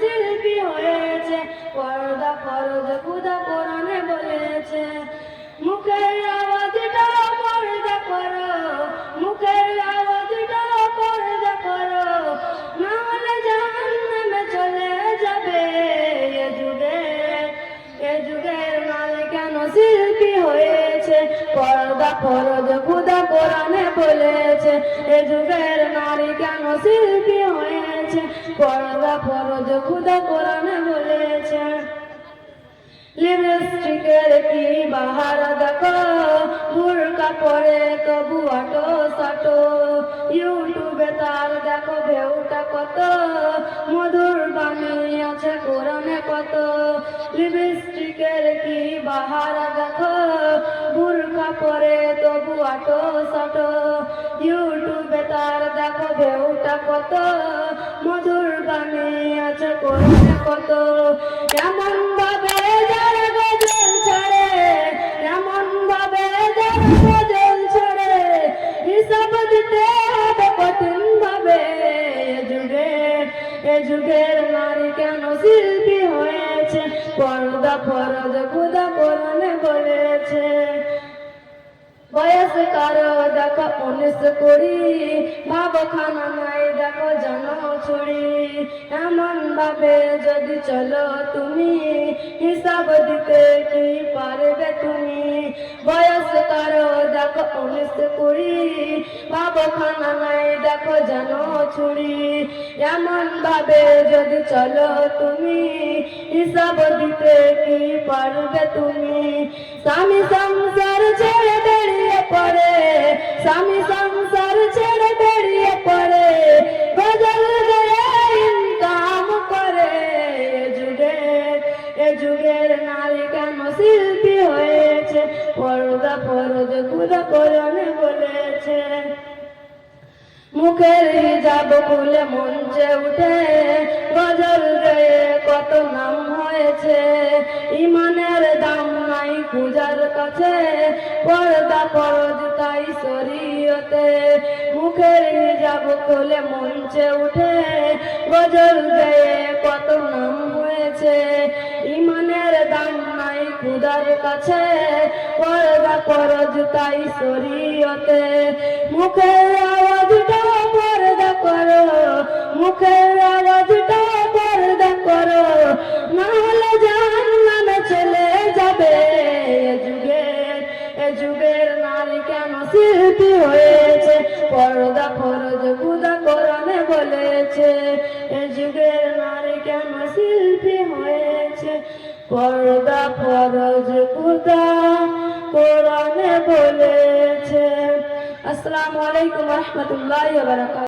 শিল্পী হয়েছে। পর্দা ফরজ খুদা কোরআনে বলেছে। মুখের আওয়াজটা পর্দা করো, মুখের আওয়াজটা পর্দা করো, না হলে জাহান্নামে চলে যাবে। এ যুগের নারী কেন শিল্পী হয়েছে? পর্দা ফরজ খুদা কোরআনে বলেছে। এ যুগের নারী কেন শিল্পী হয়েছে? পর্দা ফরজ খুদা কোরআনে বলেছে। লিপস্টিকের কি বাহার দেখো, বুরকা পরে তবু আটো সাটো, ইউটিউবে তার দেখো ঢেউটা কত, মধুর বাণী আছে কোরআনে কত। লিপস্টিকের কি বাহার দেখো, বুরকা পরে তবু আটো সাটো, ইউটিউবে তার দেখো ঢেউটা কত, মধুর বাণী আছে কোরআনে কত। এমন ভাবে যারা গজল ছাড়ে, এমন ভাবে যারা গজল ছাড়ে, হিসাব দিতে হবে কঠিন ভাবে। এ যুগের নারী কেন শিল্পী হয়েছে? পর্দা ফরজ খুদা কোরআনে বলেছে। বয়স কারো দেখো 19-20, ভাবখানা নাই দেখো জানো ছুড়ি। এমন ভাবে যদি চলো তুমি, হিসাব দিতে কি পারবে তুমি? বয়স কারো দেখো 19-20, ভাবখানা নাই দেখো জানো ছুড়ি। এমন ভাবে যদি চলো তুমি, হিসাব দিতে কি পারবে তুমি? স্বামী সংসার ছেড়ে বেরিয়ে পড়ে, স্বামী সংসার ছেড়ে বেরিয়ে পড়ে, গজল গেয়ে ইনকাম করে। এ যুগের নারী কেন শিল্পী হয়েছে? পর্দা ফরজ খুদা কোরআনে বলেছে। মুখের হিজাব খুলে মঞ্চে উঠে, গজল গেয়ে কত নাম হয়েছে। ইমানের দাম নাই পূজার কাছে, পর্দা ফরজ তাই শরীয়তে। মুখের হিজাব খুলে মঞ্চে উঠে, গজল গেয়ে কত নাম হয়েছে। ইমানের দাম নাই পূজার কাছে, পর্দা ফরজ তাই শরীয়তে। মুখের আওয়াজটা পর্দা করো, মুখের আওয়াজটা পর্দা করো, না হলে জাহান্নামে চলে যাবে। এ যুগের নারী কেন শিল্পী হয়েছে? পর্দা ফরজ খুদা কোরআনে বলেছে। এ যুগের নারী কেন শিল্পী হয়েছে? পর্দা ফরজ খুদা কোরআনে বলেছে। আসসালামু আলাইকুম ওয়া রাহমাতুল্লাহি ওয়া বারাকাতুহু।